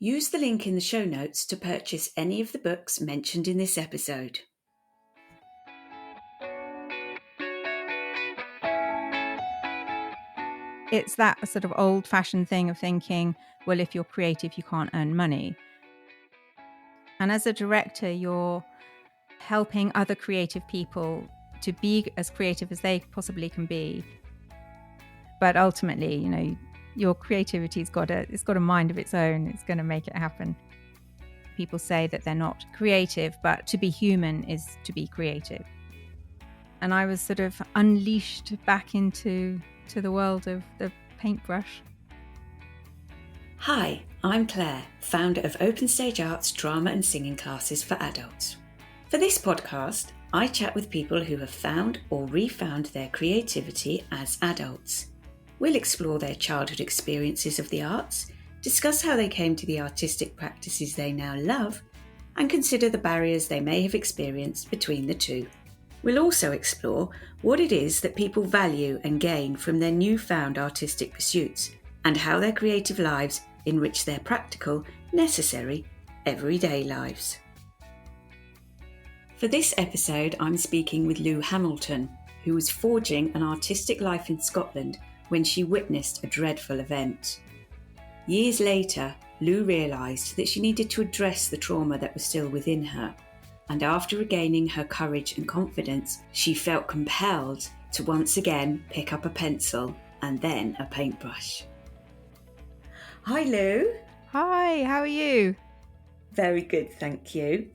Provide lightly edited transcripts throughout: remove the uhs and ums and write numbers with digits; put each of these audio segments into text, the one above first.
Use the link in the show notes to purchase any of the books mentioned in this episode. It's that sort of old-fashioned thing of thinking, well, if you're creative, you can't earn money. And as a director, you're helping other creative people to be as creative as they possibly can be. But ultimately, your creativity's got a mind of its own. It's going to make it happen. People say that they're not creative, but to be human is to be creative. And I was sort of unleashed back into the world of the paintbrush. Hi, I'm Claire, founder of Open Stage Arts drama and singing classes for adults. For this podcast, I chat with people who have found or refound their creativity as adults. We'll explore their childhood experiences of the arts, discuss how they came to the artistic practices they now love, and consider the barriers they may have experienced between the two. We'll also explore what it is that people value and gain from their newfound artistic pursuits, and how their creative lives enrich their practical, necessary, everyday lives. For this episode, I'm speaking with Lou Hamilton, who was forging an artistic life in Scotland when she witnessed a dreadful event. Years later, Lou realised that she needed to address the trauma that was still within her, and after regaining her courage and confidence, she felt compelled to once again pick up a pencil and then a paintbrush. Hi Lou. Hi, how are you? Very good, thank you.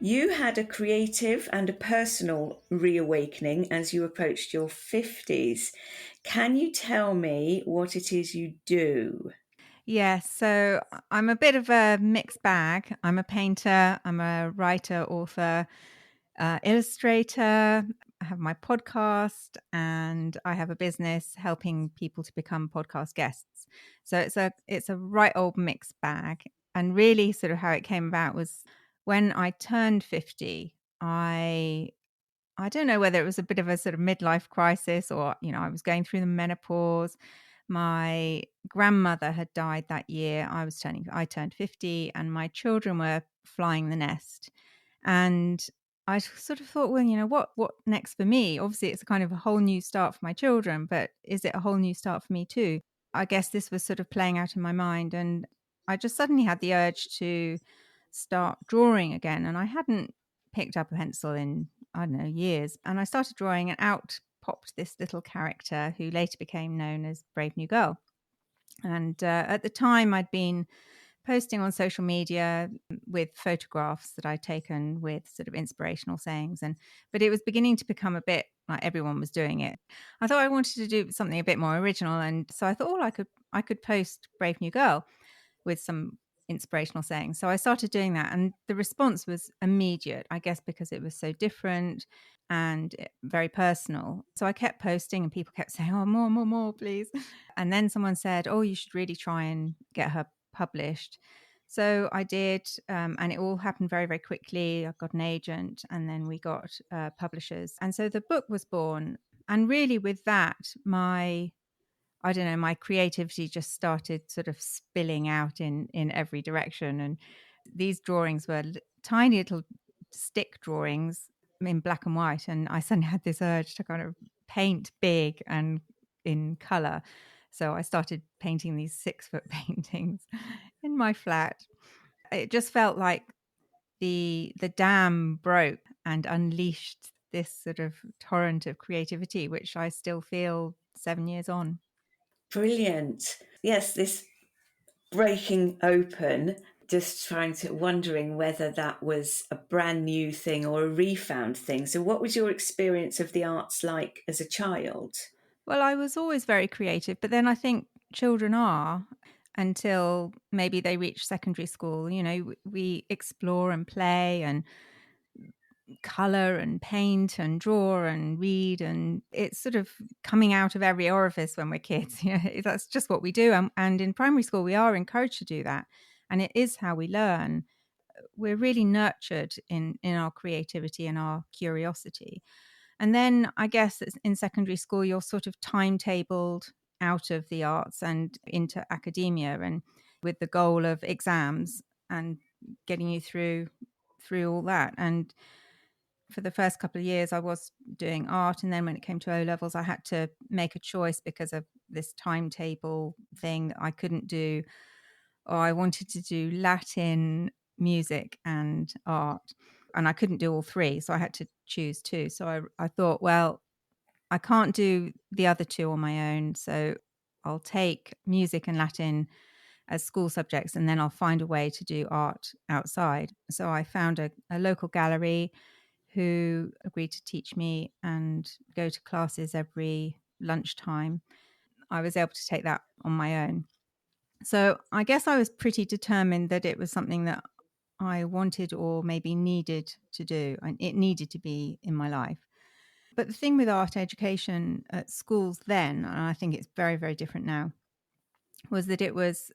You had a creative and a personal reawakening as you approached your 50s. Can you tell me what it is you do? Yes, so I'm a bit of a mixed bag. I'm a painter, I'm a writer, author, illustrator. I have my podcast and I have a business helping people to become podcast guests. So it's a right old mixed bag. And really sort of how it came about was when I turned 50, I don't know whether it was a bit of a sort of midlife crisis or, I was going through the menopause. My grandmother had died that year. I turned 50 and my children were flying the nest. And I sort of thought, well, what next for me? Obviously, it's a kind of a whole new start for my children, but is it a whole new start for me too? I guess this was sort of playing out in my mind. And I just suddenly had the urge to start drawing again. And I hadn't picked up a pencil in, I don't know, years. And I started drawing, and out popped this little character who later became known as Brave New Girl. And at the time, I'd been posting on social media with photographs that I'd taken with sort of inspirational sayings. But it was beginning to become a bit like everyone was doing it. I thought I wanted to do something a bit more original. And so I thought, I could post Brave New Girl with some inspirational sayings. So I started doing that, and the response was immediate, I guess, because it was so different and very personal. So I kept posting and people kept saying, oh, more, please. And then someone said, oh, you should really try and get her published. So I did, and it all happened very, very quickly. I got an agent, and then we got publishers. And so the book was born. And really with that, my creativity just started sort of spilling out in every direction. And these drawings were tiny little stick drawings in black and white. And I suddenly had this urge to kind of paint big and in color. So I started painting these 6-foot paintings in my flat. It just felt like the dam broke and unleashed this sort of torrent of creativity, which I still feel 7 years on. Brilliant. Yes, this breaking open, just wondering whether that was a brand new thing or a refound thing. So what was your experience of the arts like as a child? Well, I was always very creative, but then I think children are until maybe they reach secondary school. We explore and play and color and paint and draw and read, and it's sort of coming out of every orifice when we're kids. That's just what we do. And in primary school, we are encouraged to do that. And it is how we learn. We're really nurtured in our creativity and our curiosity. And then I guess in secondary school, you're sort of timetabled out of the arts and into academia. And with the goal of exams and getting you through all that. And for the first couple of years I was doing art, and then when it came to O levels I had to make a choice because of this timetable thing that I couldn't do, or I wanted to do Latin, music and art, and I couldn't do all three, so I had to choose two. So I thought, well, I can't do the other two on my own, so I'll take music and Latin as school subjects, and then I'll find a way to do art outside. So I found a local gallery who agreed to teach me and go to classes every lunchtime. I was able to take that on my own. So I guess I was pretty determined that it was something that I wanted or maybe needed to do, and it needed to be in my life. But the thing with art education at schools then, and I think it's very, very different now, was that it was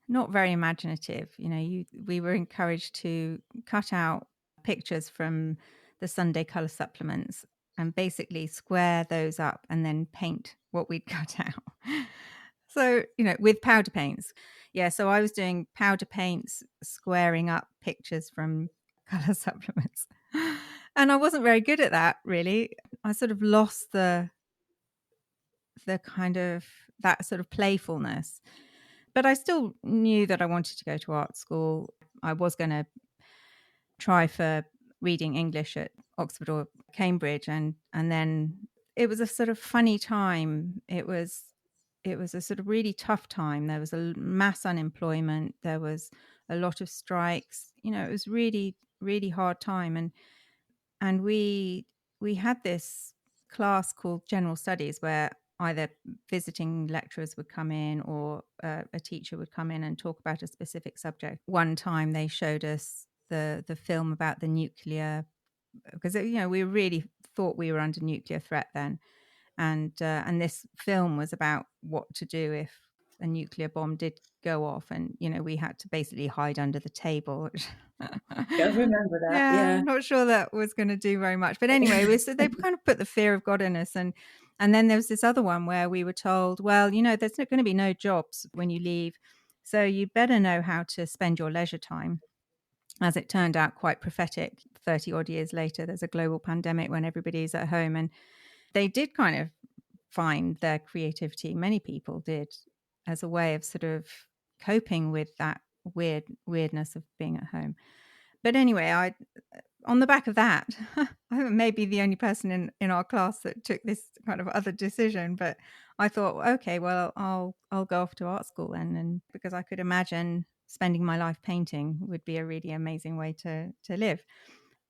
not very imaginative. We were encouraged to cut out pictures from the Sunday colour supplements and basically square those up and then paint what we'd cut out. So, with powder paints. Yeah, so I was doing powder paints, squaring up pictures from colour supplements. And I wasn't very good at that, really. I sort of lost the kind of that sort of playfulness. But I still knew that I wanted to go to art school. I was going to try for reading English at Oxford or Cambridge, and then it was a sort of funny time. It was a sort of really tough time. There was a mass unemployment. There was a lot of strikes. It was really, really hard time. And we had this class called General Studies where either visiting lecturers would come in or a teacher would come in and talk about a specific subject. One time they showed us the film about the nuclear, because we really thought we were under nuclear threat then, and this film was about what to do if a nuclear bomb did go off, and we had to basically hide under the table. I remember that. Yeah, Yeah. I'm not sure that was going to do very much, but anyway, they kind of put the fear of God in us, and then there was this other one where we were told, well, there's not going to be no jobs when you leave, so you better know how to spend your leisure time. As it turned out, quite prophetic. 30 odd years later, there's a global pandemic when everybody's at home, and they did kind of find their creativity, many people did, as a way of sort of coping with that weirdness of being at home. But anyway, on the back of that, I may be the only person in our class that took this kind of other decision, but I thought, okay, well, I'll go off to art school then, and because I could imagine spending my life painting would be a really amazing way to live.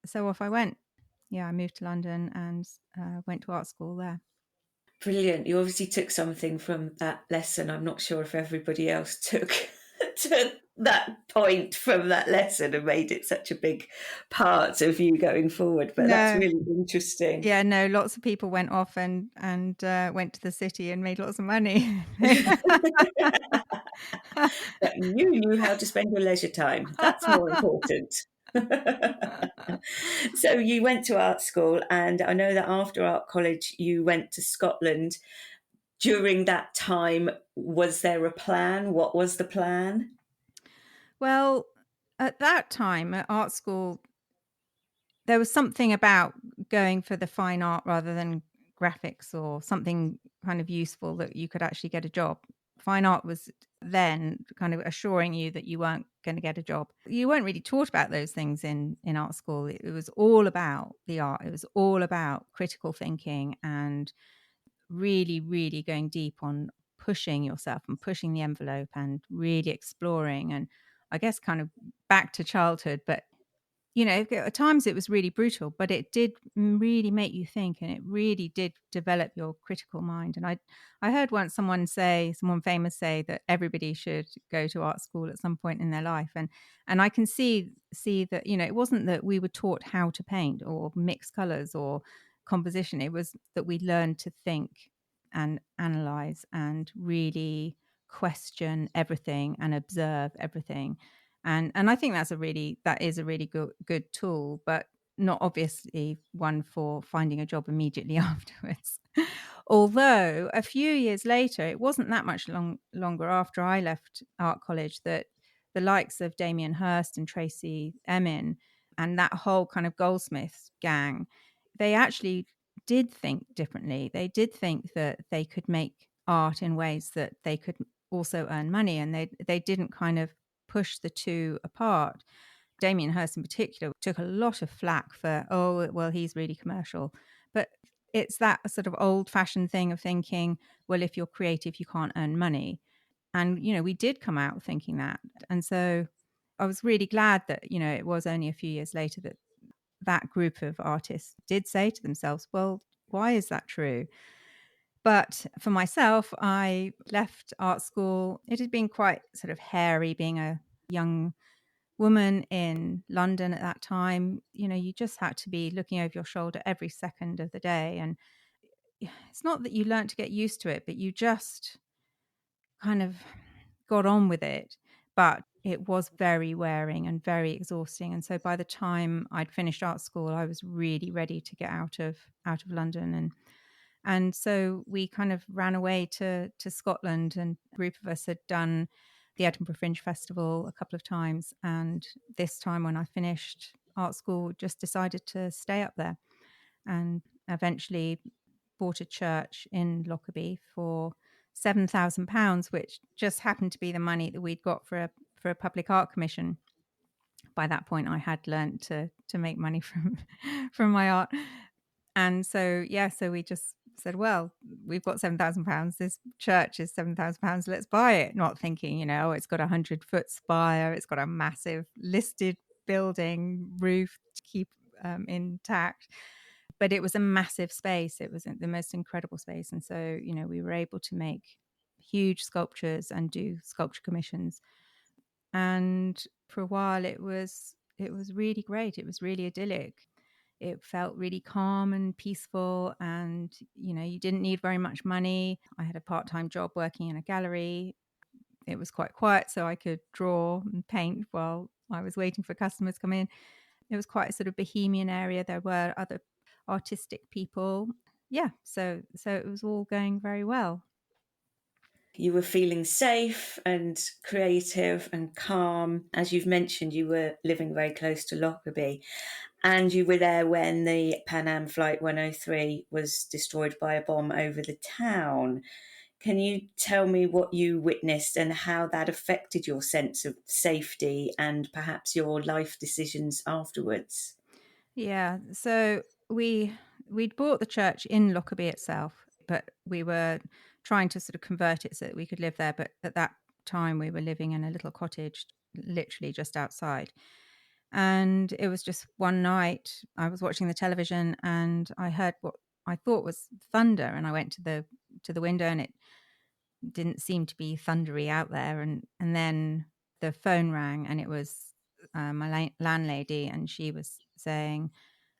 So off I went. Yeah, I moved to London and went to art school there. Brilliant. You obviously took something from that lesson. I'm not sure if everybody else took that point from that lesson and made it such a big part of you going forward, but that's really interesting. Yeah, no, lots of people went off and went to the city and made lots of money. But you knew how to spend your leisure time. That's more important. So you went to art school, and I know that after art college you went to Scotland. During that time, was there a plan? What was the plan? Well, at that time at art school, there was something about going for the fine art rather than graphics or something kind of useful that you could actually get a job. Fine art was then kind of assuring you that you weren't going to get a job. You weren't really taught about those things in art school. It was all about the art. It was all about critical thinking and really, really going deep on pushing yourself and pushing the envelope and really exploring. And I guess kind of back to childhood, but at times it was really brutal, but it did really make you think, and it really did develop your critical mind. And I heard once someone famous say that everybody should go to art school at some point in their life. And I can see that, it wasn't that we were taught how to paint or mix colors or composition. It was that we learned to think and analyze and really question everything and observe everything. And I think that is a really good tool, but not obviously one for finding a job immediately afterwards. Although a few years later, it wasn't that much longer after I left art college, that the likes of Damien Hirst and Tracy Emin and that whole kind of Goldsmiths gang, they actually did think differently. They did think that they could make art in ways that they could also earn money, and they didn't kind of push the two apart. Damien Hirst in particular took a lot of flack for, oh, well, he's really commercial. But it's that sort of old-fashioned thing of thinking, well, if you're creative, you can't earn money. And, we did come out thinking that. And so I was really glad that, it was only a few years later that that group of artists did say to themselves, well, why is that true? But for myself, I left art school. It had been quite sort of hairy being a young woman in London at that time. You just had to be looking over your shoulder every second of the day. And it's not that you learnt to get used to it, but you just kind of got on with it. But it was very wearing and very exhausting. And so by the time I'd finished art school, I was really ready to get out of London. And so we kind of ran away to Scotland, and a group of us had done the Edinburgh Fringe Festival a couple of times. And this time when I finished art school, just decided to stay up there, and eventually bought a church in Lockerbie for £7,000, which just happened to be the money that we'd got for a public art commission. By that point, I had learned to make money from my art. And so, so we just said, well, we've got £7,000. This church is £7,000. Let's buy it. Not thinking, it's got a 100-foot spire. It's got a massive listed building roof to keep intact. But it was a massive space. It was the most incredible space. And so, we were able to make huge sculptures and do sculpture commissions. And for a while, it was really great. It was really idyllic. It felt really calm and peaceful, and you didn't need very much money. I had a part-time job working in a gallery. It was quite quiet, so I could draw and paint while I was waiting for customers to come in. It was quite a sort of bohemian area. There were other artistic people. So it was all going very well. You were feeling safe and creative and calm. As you've mentioned, you were living very close to Lockerbie, and you were there when the Pan Am Flight 103 was destroyed by a bomb over the town. Can you tell me what you witnessed and how that affected your sense of safety and perhaps your life decisions afterwards? Yeah, so we'd bought the church in Lockerbie itself, but we were trying to sort of convert it so that we could live there. But at that time, we were living in a little cottage, literally just outside. And it was just one night, I was watching the television and I heard what I thought was thunder, and I went to the window, and it didn't seem to be thundery out there. And then the phone rang, and it was my landlady, and she was saying,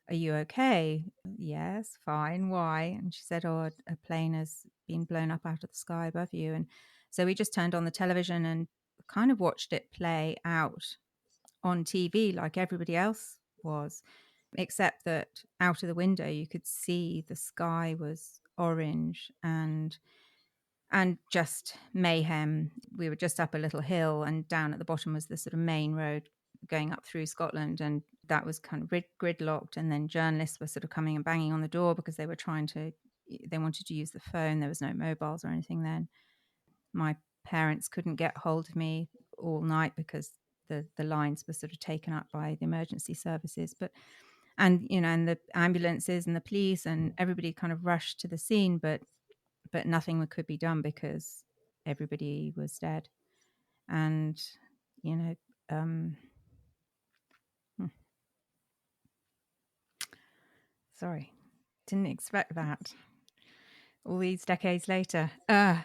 "Are you okay?" "Yes, fine. Why?" And she said, "Oh, a plane has been blown up out of the sky above you." And so we just turned on the television and kind of watched it play out on TV like everybody else was, except that out of the window you could see the sky was orange and just mayhem. We were just up a little hill, and down at the bottom was the sort of main road going up through Scotland, and that was kind of gridlocked. And then journalists were sort of coming and banging on the door because they wanted to use the phone. There was no mobiles or anything then. My parents couldn't get hold of me all night because the lines were sort of taken up by the emergency services. And the ambulances and the police and everybody kind of rushed to the scene, but nothing could be done because everybody was dead. And sorry, didn't expect that all these decades later. So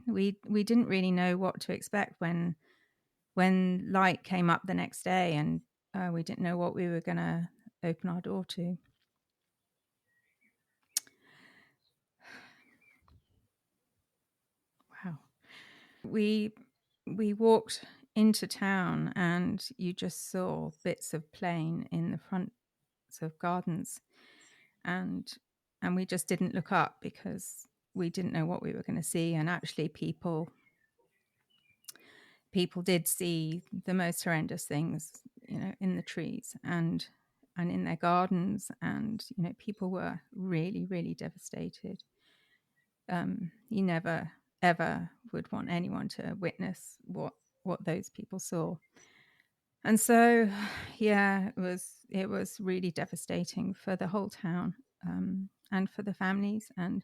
we didn't really know what to expect when light came up the next day, and we didn't know what we were going to open our door to. Wow. We walked into town, and you just saw bits of plain in the front of gardens, and And we just didn't look up because we didn't know what we were going to see. And actually people did see the most horrendous things, in the trees and in their gardens. And, people were really, really devastated. You never, ever would want anyone to witness what those people saw. And so, yeah, it was really devastating for the whole town, and for the families. And,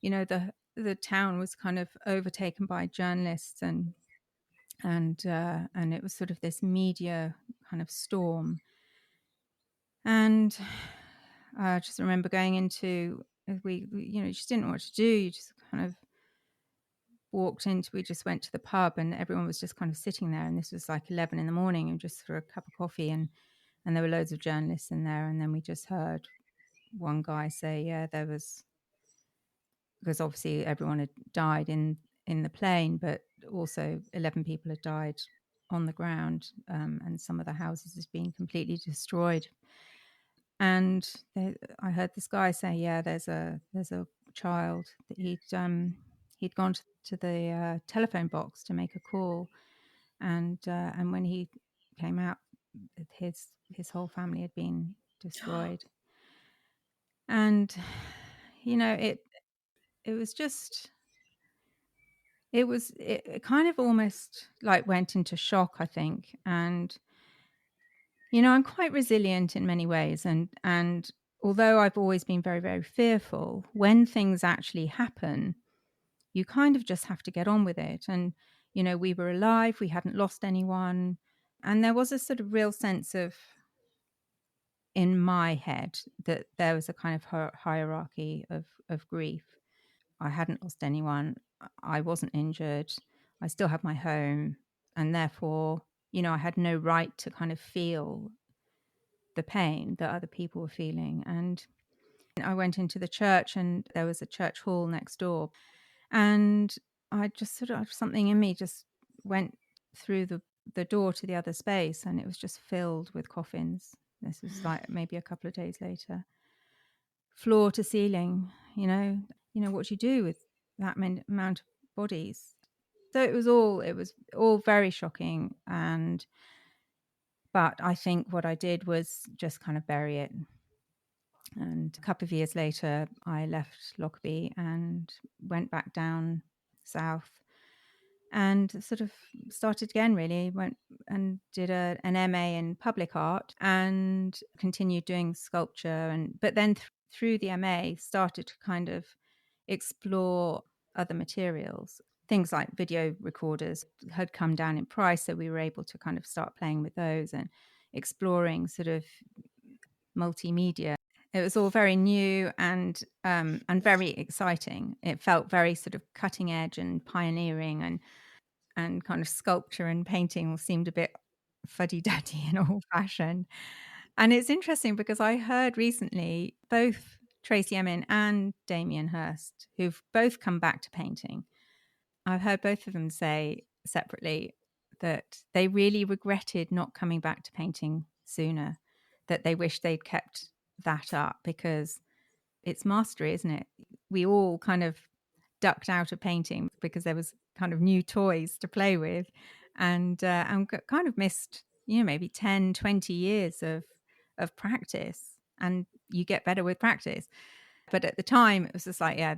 the town was kind of overtaken by journalists, and it was sort of this media kind of storm. And I just remember going into, we you just didn't know what to do. You just kind of we just went to the pub, and everyone was just kind of sitting there. And this was like 11 in the morning, and just for a cup of coffee, and there were loads of journalists in there. And then we just heard one guy say, yeah, there was, because obviously everyone had died in the plane, but also 11 people had died on the ground, and some of the houses had been completely destroyed. And I heard this guy say, yeah, there's a child that he'd gone to the telephone box to make a call, and when he came out, his whole family had been destroyed. And it was just, it kind of almost like went into shock, I think. And I'm quite resilient in many ways, and although I've always been very, very fearful, when things actually happen, you kind of just have to get on with it. And we were alive, we hadn't lost anyone, and there was a sort of real sense of, in my head, that there was a kind of hierarchy of grief. I hadn't lost anyone, I wasn't injured, I still had my home, and therefore, I had no right to kind of feel the pain that other people were feeling. And I went into the church, and there was a church hall next door, and I just sort of, something in me just went through the door to the other space, and it was just filled with coffins. This was like maybe a couple of days later, floor to ceiling. What do you do with that amount of bodies? So it was all very shocking. But I think what I did was just kind of bury it. And a couple of years later, I left Lockerbie and went back down south, and sort of started again, really. Went and did an MA in public art, and continued doing sculpture. But then through the MA, started to kind of explore other materials. Things like video recorders had come down in price, so we were able to kind of start playing with those and exploring sort of multimedia. It was all very new and very exciting. It felt very sort of cutting edge and pioneering, and kind of sculpture and painting all seemed a bit fuddy-duddy and old-fashioned. And it's interesting because I heard recently both Tracy Emin and Damien Hirst, who've both come back to painting. I've heard both of them say separately that they really regretted not coming back to painting sooner, that they wish they'd kept that up, because it's mastery, isn't it? We all kind of ducked out of painting because there was kind of new toys to play with, and kind of missed, maybe 10, 20 years of practice, and you get better with practice. But at the time, it was just like, yeah,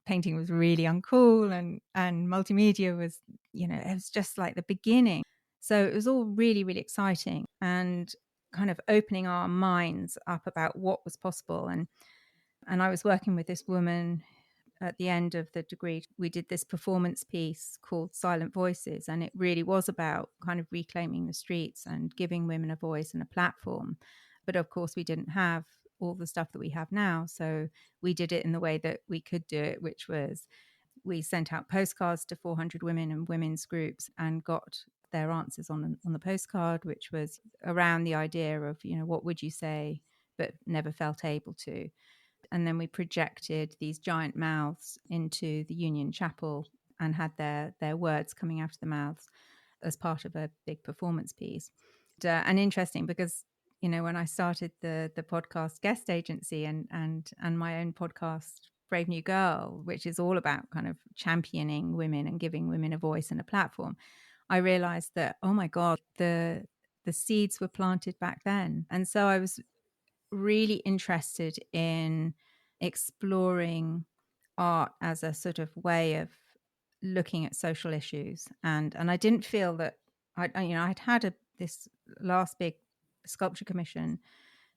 painting was really uncool, and multimedia was, it was just like the beginning. So it was all really, really exciting, and kind of opening our minds up about what was possible. And I was working with this woman at the end of the degree. We did this performance piece called Silent Voices, and it really was about kind of reclaiming the streets and giving women a voice and a platform. But of course, we didn't have all the stuff that we have now. So we did it in the way that we could do it, which was we sent out postcards to 400 women and women's groups and got their answers on the postcard, which was around the idea of, what would you say, but never felt able to. And then we projected these giant mouths into the Union Chapel and had their words coming out of the mouths as part of a big performance piece. And interesting because when I started the podcast guest agency and my own podcast, Brave New Girl, which is all about kind of championing women and giving women a voice and a platform, I realized that, oh my God, the seeds were planted back then. And so I was really interested in exploring art as a sort of way of looking at social issues. And I didn't feel that I'd had this last big sculpture commission,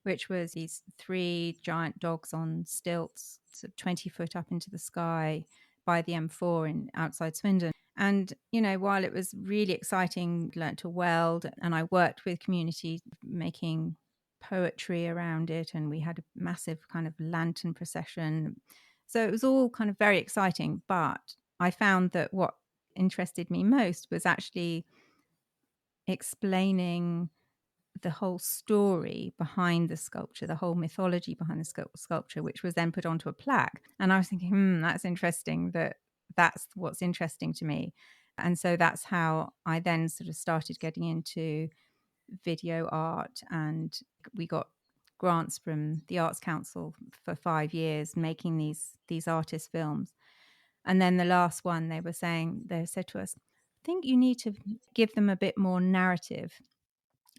which was these 3 giant dogs on stilts, 20 foot up into the sky by the M4 in outside Swindon. And, while it was really exciting, learned to weld, and I worked with community making poetry around it, and we had a massive kind of lantern procession. So it was all kind of very exciting. But I found that what interested me most was actually explaining the whole story behind the sculpture, the whole mythology behind the sculpture, which was then put onto a plaque. And I was thinking, that's interesting, that's what's interesting to me. And so that's how I then sort of started getting into video art, and we got grants from the Arts Council for 5 years making these artist films. And then the last one, they said to us, I think you need to give them a bit more narrative.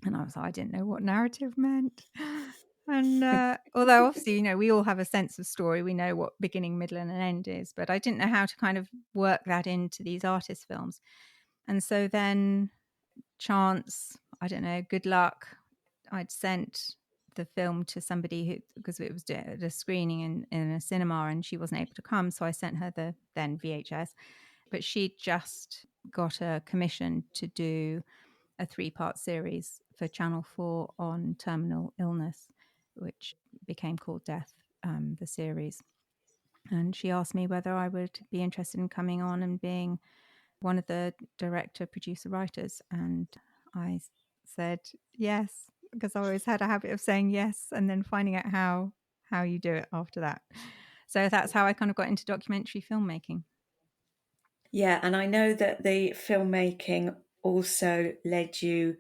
And I didn't know what narrative meant. And although obviously, we all have a sense of story, we know what beginning, middle, and an end is, but I didn't know how to kind of work that into these artist films. And so then chance, I don't know, good luck, I'd sent the film to somebody because it was at a screening in a cinema and she wasn't able to come. So I sent her the then VHS, but she'd just got a commission to do a 3-part series for Channel 4 on terminal illness, which became called Death, the series. And she asked me whether I would be interested in coming on and being one of the director, producer, writers. And I said yes, because I always had a habit of saying yes and then finding out how you do it after that. So that's how I kind of got into documentary filmmaking. Yeah, and I know that the filmmaking also led you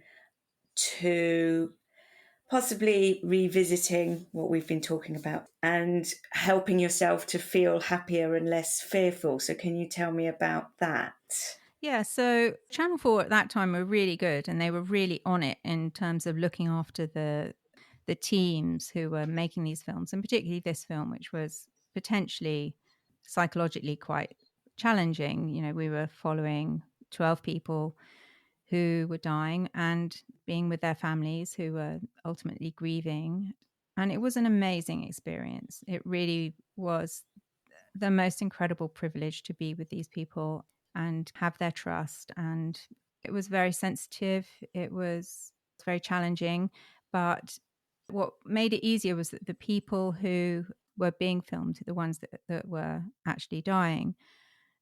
to possibly revisiting what we've been talking about and helping yourself to feel happier and less fearful. So can you tell me about that? Yeah, so Channel 4 at that time were really good, and they were really on it in terms of looking after the teams who were making these films, and particularly this film, which was potentially psychologically quite challenging. We were following 12 people who were dying and being with their families who were ultimately grieving. And it was an amazing experience. It really was the most incredible privilege to be with these people and have their trust. And it was very sensitive. It was very challenging. But what made it easier was that the people who were being filmed, the ones that were actually dying,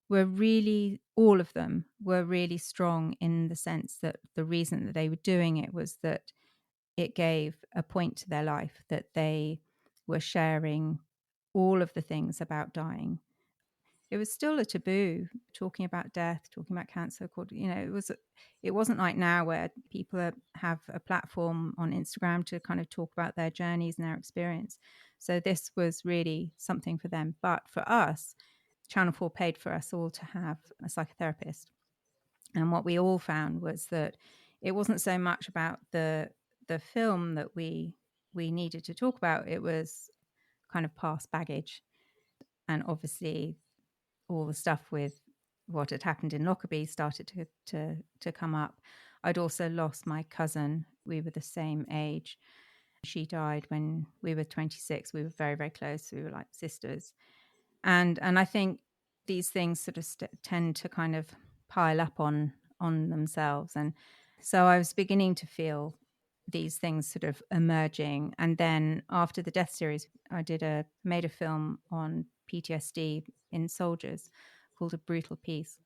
were really, all of them were really strong in the sense that the reason that they were doing it was that it gave a point to their life, that they were sharing all of the things about dying. It was still a taboo talking about death, talking about cancer. It wasn't like now where people have a platform on Instagram to kind of talk about their journeys and their experience. So this was really something for them. But for us, Channel 4 paid for us all to have a psychotherapist. And what we all found was that it wasn't so much about the film that we needed to talk about. It was kind of past baggage. And obviously all the stuff with what had happened in Lockerbie started to come up. I'd also lost my cousin. We were the same age. She died when we were 26. We were very, very close. We were like sisters. And I think these things sort of tend to kind of pile up on themselves. And so I was beginning to feel these things sort of emerging. And then after the Death series, I made a film on PTSD in soldiers called A Brutal Peace.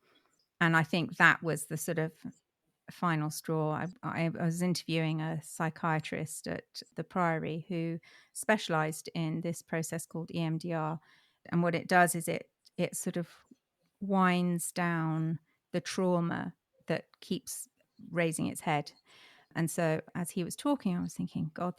And I think that was the sort of final straw. I was interviewing a psychiatrist at the Priory who specialized in this process called EMDR. And what it does is it sort of winds down the trauma that keeps raising its head. And so as he was talking, I was thinking, God,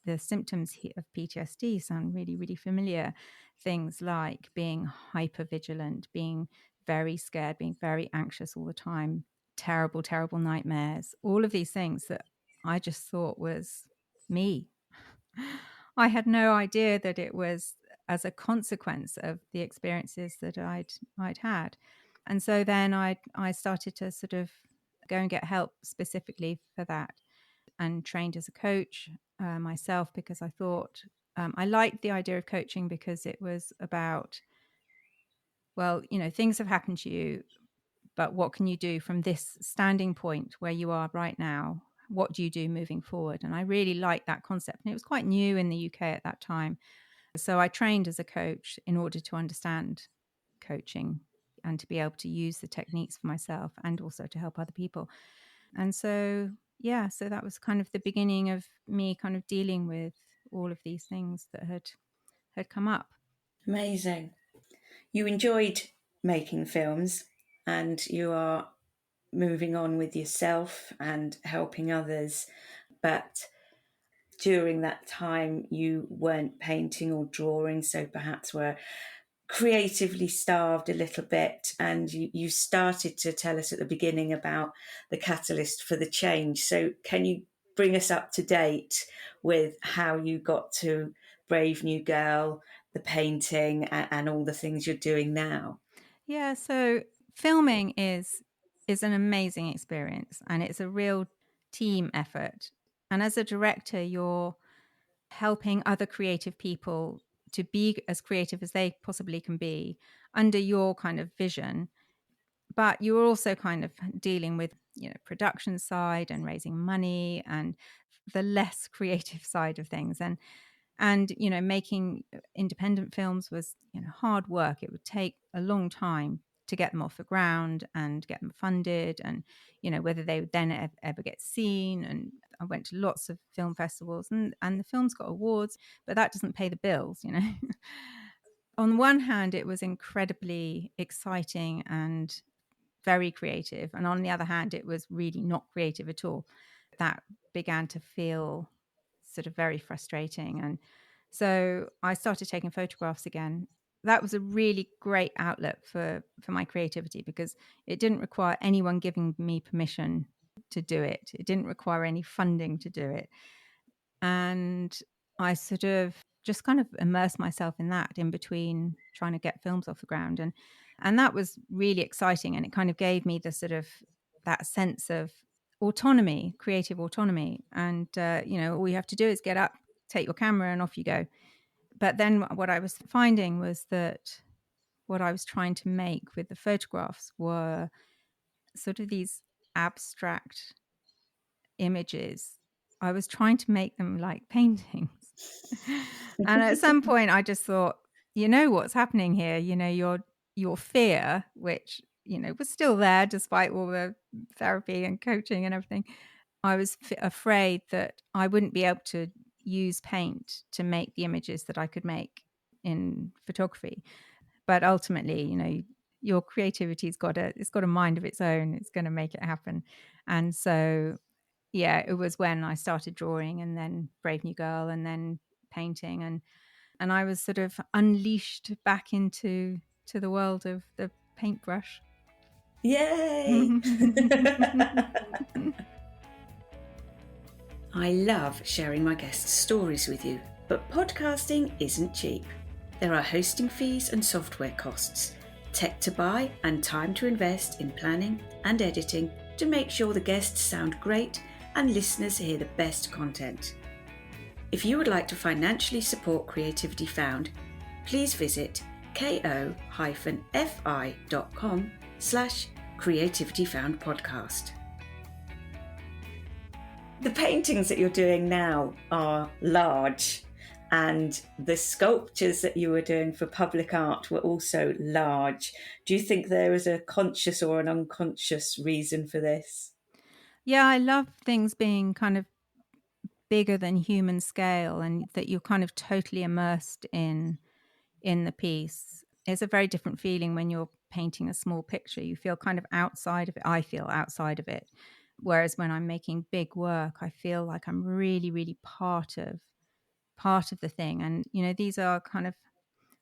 the symptoms of PTSD sound really, really familiar. Things like being hypervigilant, being very scared, being very anxious all the time, terrible, terrible nightmares, all of these things that I just thought was me. I had no idea that it was as a consequence of the experiences that I'd had. And so then I started to sort of go and get help specifically for that, and trained as a coach myself, because I thought I liked the idea of coaching because it was about, well, things have happened to you, but what can you do from this standing point where you are right now? What do you do moving forward? And I really liked that concept. And it was quite new in the UK at that time. So I trained as a coach in order to understand coaching and to be able to use the techniques for myself and also to help other people. And so, yeah, so that was kind of the beginning of me kind of dealing with all of these things that had come up. Amazing. You enjoyed making films and you are moving on with yourself and helping others. But during that time, you weren't painting or drawing, so perhaps were creatively starved a little bit. And you started to tell us at the beginning about the catalyst for the change. So can you bring us up to date with how you got to Brave New Girl, the painting, and all the things you're doing now? Yeah, so filming is an amazing experience, and it's a real team effort. And as a director, you're helping other creative people to be as creative as they possibly can be under your kind of vision. But you're also kind of dealing with, production side and raising money and the less creative side of things. And making independent films was, hard work. It would take a long time to get them off the ground and get them funded, and whether they would then ever get seen. And I went to lots of film festivals, and the films got awards, but that doesn't pay the bills. On one hand, it was incredibly exciting and very creative, and on the other hand, it was really not creative at all. That began to feel sort of very frustrating. And so I started taking photographs again. That was a really great outlet for my creativity, because it didn't require anyone giving me permission to do it. It didn't require any funding to do it. And I sort of just kind of immersed myself in that in between trying to get films off the ground. And that was really exciting. And it kind of gave me the sort of that sense of autonomy, creative autonomy. And, all you have to do is get up, take your camera, and off you go. But then what I was finding was that what I was trying to make with the photographs were sort of these abstract images. I was trying to make them like paintings. And at some point I just thought, what's happening here? Your fear, which, was still there despite all the therapy and coaching and everything. I was afraid that I wouldn't be able to use paint to make the images that I could make in photography. But ultimately, your creativity's it's got a mind of its own. It's going to make it happen. And so, yeah, it was when I started drawing, and then Brave New Girl, and then painting, and I was sort of unleashed back into the world of the paintbrush. Yay! I love sharing my guests' stories with you, but podcasting isn't cheap. There are hosting fees and software costs, tech to buy, and time to invest in planning and editing to make sure the guests sound great and listeners hear the best content. If you would like to financially support Creativity Found, please visit ko-fi.com/creativityfoundpodcast. The paintings that you're doing now are large, and the sculptures that you were doing for public art were also large. Do you think there is a conscious or an unconscious reason for this? Yeah, I love things being kind of bigger than human scale, and that you're kind of totally immersed in the piece. It's a very different feeling when you're painting a small picture. You feel kind of outside of it. I feel outside of it. Whereas when I'm making big work, I feel like I'm really, really part of the thing. And, these are kind of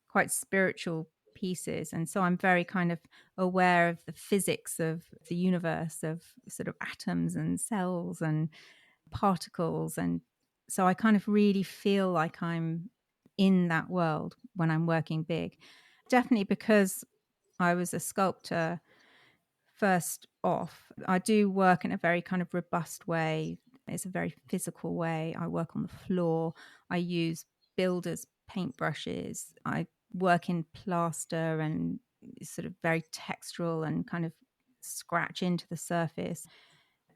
quite spiritual pieces. And so I'm very kind of aware of the physics of the universe, of sort of atoms and cells and particles. And so I kind of really feel like I'm in that world when I'm working big. Definitely because I was a sculptor first off. I do work in a very kind of robust way. It's a very physical way. I work on the floor. I use builders' paintbrushes. I work in plaster and sort of very textural and kind of scratch into the surface.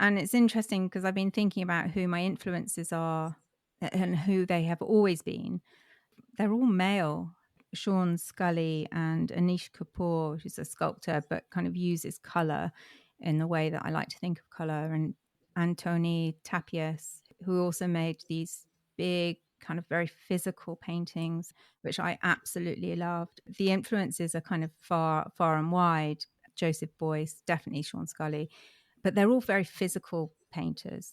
And it's interesting because I've been thinking about who my influences are and who they have always been. They're all male. Sean Scully and Anish Kapoor, who's a sculptor, but kind of uses color in the way that I like to think of color, and Antoni Tapies, who also made these big, kind of very physical paintings, which I absolutely loved. The influences are kind of far, far and wide. Joseph Beuys, definitely Sean Scully, but they're all very physical painters.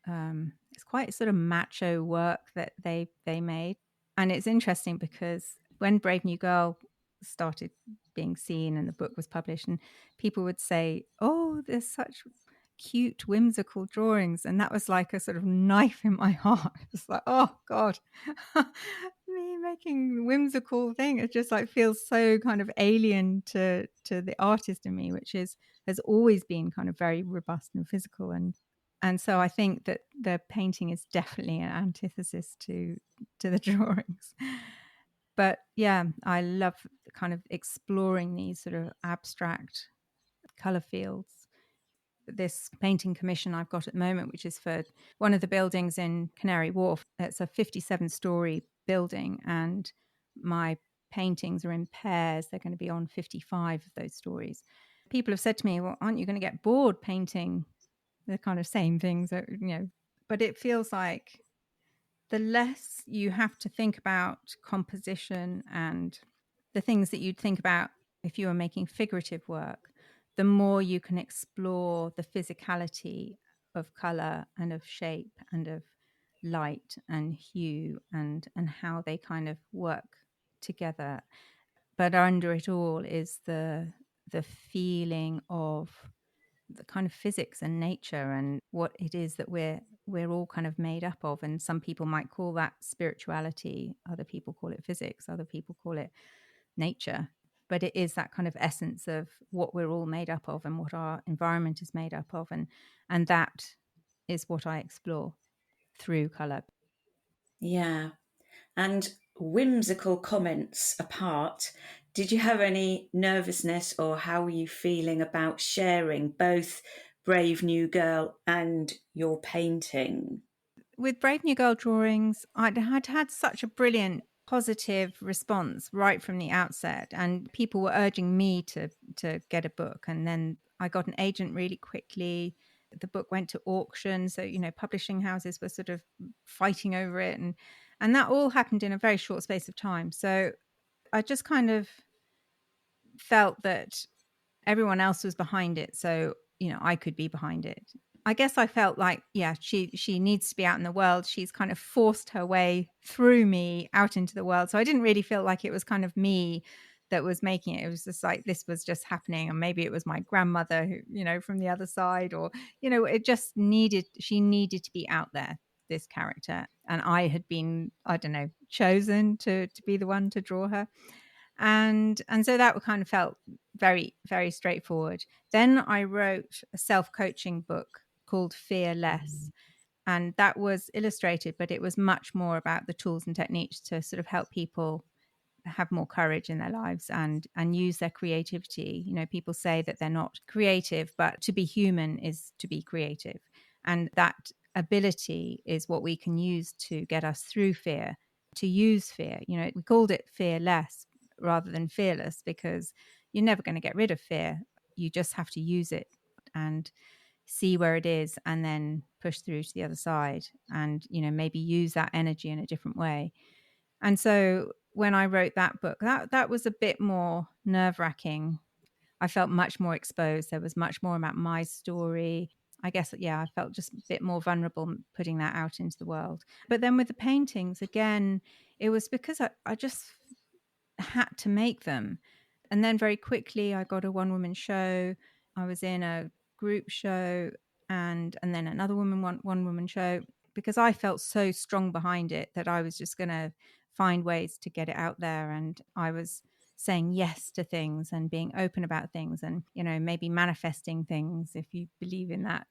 It's quite sort of macho work that they made. And it's interesting because when Brave New Girl started being seen and the book was published, and people would say, "Oh, there's such cute, whimsical drawings," and that was like a sort of knife in my heart. It's like, oh God, me making whimsical thing. It just like feels so kind of alien to the artist in me, which has always been kind of very robust and physical. And so I think that the painting is definitely an antithesis to the drawings. But yeah, I love kind of exploring these sort of abstract color fields. This painting commission I've got at the moment, which is for one of the buildings in Canary Wharf. It's a 57-story building, and my paintings are in pairs. They're going to be on 55 of those stories. People have said to me, "Well, aren't you going to get bored painting the kind of same things?" But it feels like the less you have to think about composition and the things that you'd think about if you were making figurative work, the more you can explore the physicality of color and of shape and of light and hue and how they kind of work together. But under it all is the feeling of the kind of physics and nature and what it is that we're all kind of made up of. And some people might call that spirituality, other people call it physics, other people call it nature, but it is that kind of essence of what we're all made up of and what our environment is made up of, and that is what I explore through color. Yeah. And whimsical comments apart, did you have any nervousness, or how were you feeling about sharing both Brave New Girl and your painting? With Brave New Girl drawings, I'd had such a brilliant positive response right from the outset, and people were urging me to get a book, and then I got an agent really quickly. The book went to auction, so publishing houses were sort of fighting over it, and that all happened in a very short space of time. So I just kind of felt that everyone else was behind it, so I could be behind it. I guess I felt like, yeah, she needs to be out in the world. She's kind of forced her way through me out into the world. So I didn't really feel like it was kind of me that was making it. It was just like this was just happening, and maybe it was my grandmother who, from the other side, or it just she needed to be out there, this character, and I had been, I don't know, chosen to be the one to draw her. And so that kind of felt very, very straightforward. Then I wrote a self-coaching book called Fear Less, and that was illustrated, but it was much more about the tools and techniques to sort of help people have more courage in their lives and use their creativity. People say that they're not creative, but to be human is to be creative, and that ability is what we can use to get us through fear, to use fear. We called it fearless rather than fearless because you're never going to get rid of fear. You just have to use it and see where it is, and then push through to the other side, and maybe use that energy in a different way. And so when I wrote that book, that was a bit more nerve-wracking. I felt much more exposed. There was much more about my story. I guess, yeah, I felt just a bit more vulnerable putting that out into the world. But then with the paintings, again, it was because I just had to make them. And then very quickly I got a one-woman show. I was in a group show and then another one-woman show, because I felt so strong behind it that I was just going to find ways to get it out there. And I was saying yes to things and being open about things and, maybe manifesting things, if you believe in that.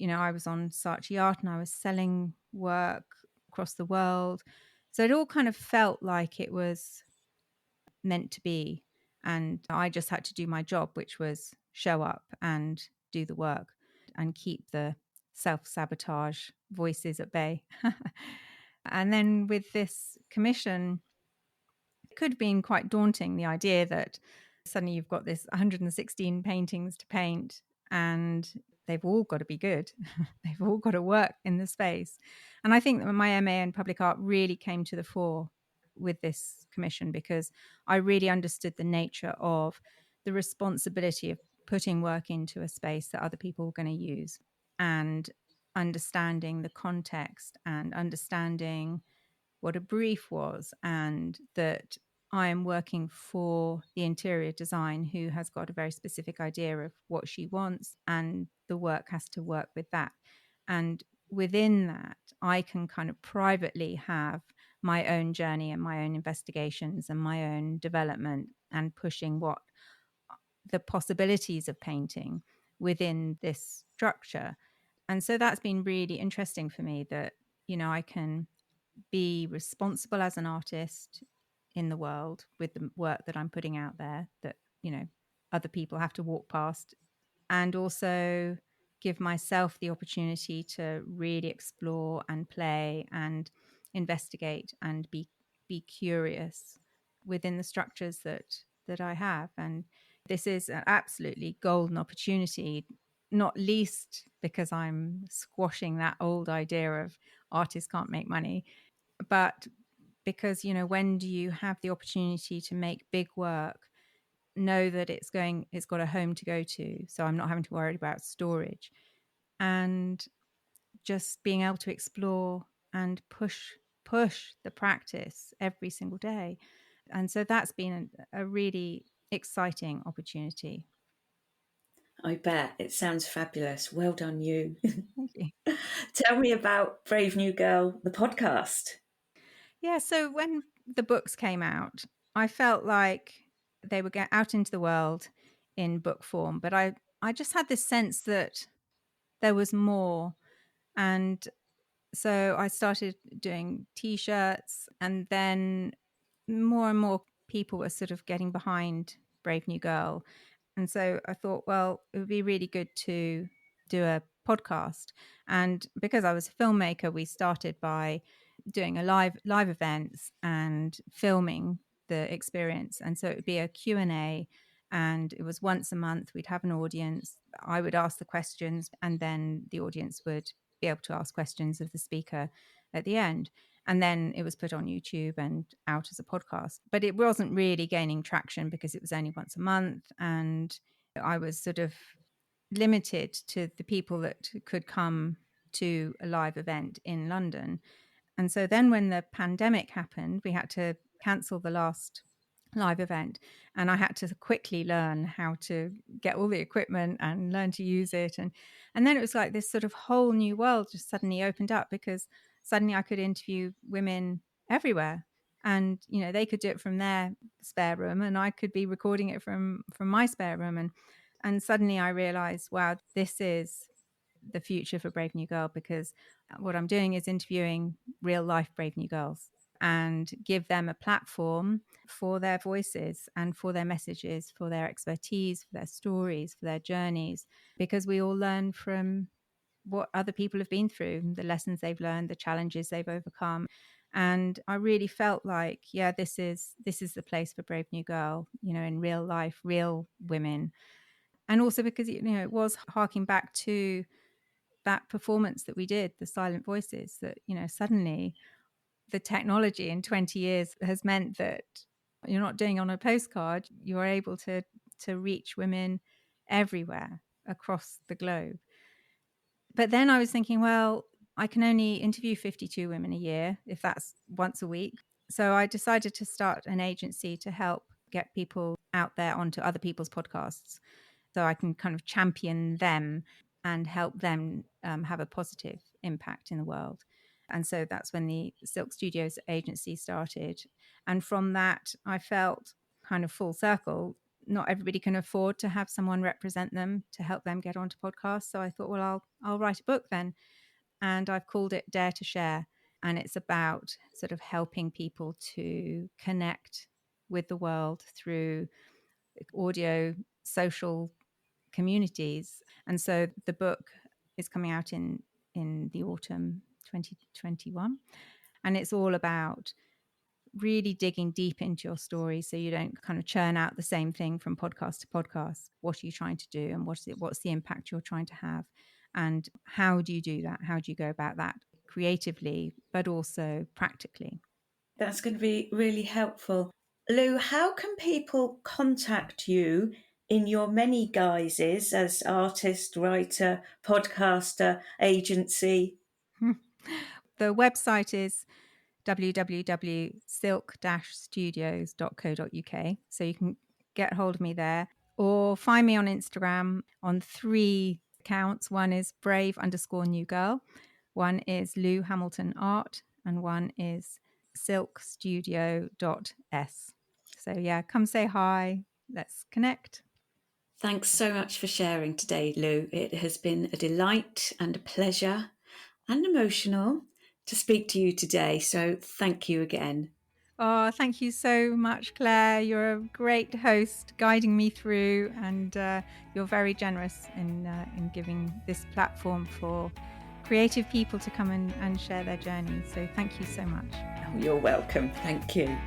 I was on Saatchi Art and I was selling work across the world. So it all kind of felt like it was meant to be. And I just had to do my job, which was show up and do the work and keep the self-sabotage voices at bay. And then with this commission, it could have been quite daunting, the idea that suddenly you've got this 116 paintings to paint and they've all got to be good. They've all got to work in the space. And I think that my MA in public art really came to the fore with this commission, because I really understood the nature of the responsibility of putting work into a space that other people were going to use, and understanding the context and understanding what a brief was, and that I am working for the interior design who has got a very specific idea of what she wants, and the work has to work with that. And within that, I can kind of privately have my own journey and my own investigations and my own development and pushing what the possibilities of painting within this structure. And so that's been really interesting for me, that, I can be responsible as an artist in the world with the work that I'm putting out there, that, other people have to walk past, and also give myself the opportunity to really explore and play and investigate and be curious within the structures that I have. And this is an absolutely golden opportunity, not least because I'm squashing that old idea of artists can't make money, but because, when do you have the opportunity to make big work, know that it's got a home to go to, so I'm not having to worry about storage, and just being able to explore and push the practice every single day. And so that's been a really exciting opportunity. I bet. It sounds fabulous. Well done, you. Thank you. Tell me about Brave New Girl, the podcast. Yeah, so when the books came out, I felt like they would get out into the world in book form, but I just had this sense that there was more. And so I started doing T-shirts, and then more and more people were sort of getting behind Brave New Girl. And so I thought, well, it would be really good to do a podcast. And because I was a filmmaker, we started by doing a live events and filming the experience. And so it would be a Q&A, and it was once a month. We'd have an audience. I would ask the questions, and then the audience would be able to ask questions of the speaker at the end. And then it was put on YouTube and out as a podcast. But it wasn't really gaining traction because it was only once a month. And I was sort of limited to the people that could come to a live event in London. And so then when the pandemic happened, we had to cancel the last live event, and I had to quickly learn how to get all the equipment and learn to use it. And then it was like this sort of whole new world just suddenly opened up, because suddenly I could interview women everywhere, and they could do it from their spare room, and I could be recording it from my spare room. And suddenly I realized, wow, this is the future for Brave New Girl, because what I'm doing is interviewing real life Brave New Girls and give them a platform for their voices and for their messages, for their expertise, for their stories, for their journeys, because we all learn from what other people have been through, the lessons they've learned, the challenges they've overcome. And I really felt like, yeah, this is the place for Brave New Girl, in real life, real women. And also because, it was harking back to that performance that we did, the Silent Voices, that, suddenly the technology in 20 years has meant that you're not doing on a postcard, you're able to reach women everywhere across the globe. But then I was thinking, well, I can only interview 52 women a year, if that's once a week. So I decided to start an agency to help get people out there onto other people's podcasts, so I can kind of champion them and help them have a positive impact in the world. And so that's when the Silk Studios agency started. And from that, I felt kind of full circle. Not everybody can afford to have someone represent them to help them get onto podcasts. So I thought, well, I'll write a book then. And I've called it Dare to Share. And it's about sort of helping people to connect with the world through audio, social communities. And so the book is coming out in the autumn 2021. And it's all about really digging deep into your story so you don't kind of churn out the same thing from podcast to podcast. What are you trying to do, and what's the impact you're trying to have, and how do you do that? How do you go about that creatively but also practically? That's going to be really helpful. Lou, how can people contact you in your many guises as artist, writer, podcaster, agency? The website is www.silk-studios.co.uk. So you can get hold of me there, or find me on Instagram on 3 accounts. One is brave_new girl, one is Lou Hamilton Art, and one is silkstudio.s. So yeah, come say hi. Let's connect. Thanks so much for sharing today, Lou. It has been a delight and a pleasure and emotional to speak to you today. So thank you again. Oh, thank you so much, Claire. You're a great host, guiding me through, and you're very generous in giving this platform for creative people to come and share their journey. So thank you so much. Oh, you're welcome. Thank you.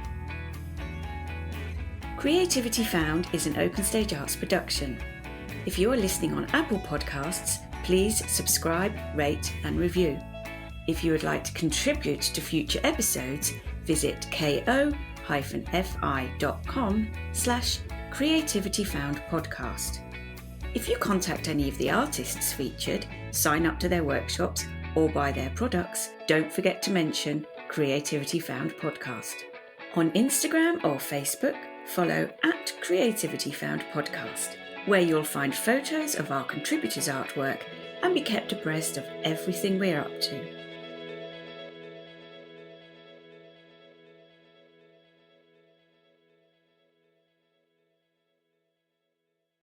Creativity Found is an Open Stage Arts production. If you are listening on Apple Podcasts, please subscribe, rate and review. If you would like to contribute to future episodes, visit ko-fi.com/creativityfoundpodcast. If you contact any of the artists featured, sign up to their workshops or buy their products, don't forget to mention Creativity Found Podcast. On Instagram or Facebook, follow @Creativity Found Podcast, where you'll find photos of our contributors' artwork and be kept abreast of everything we're up to.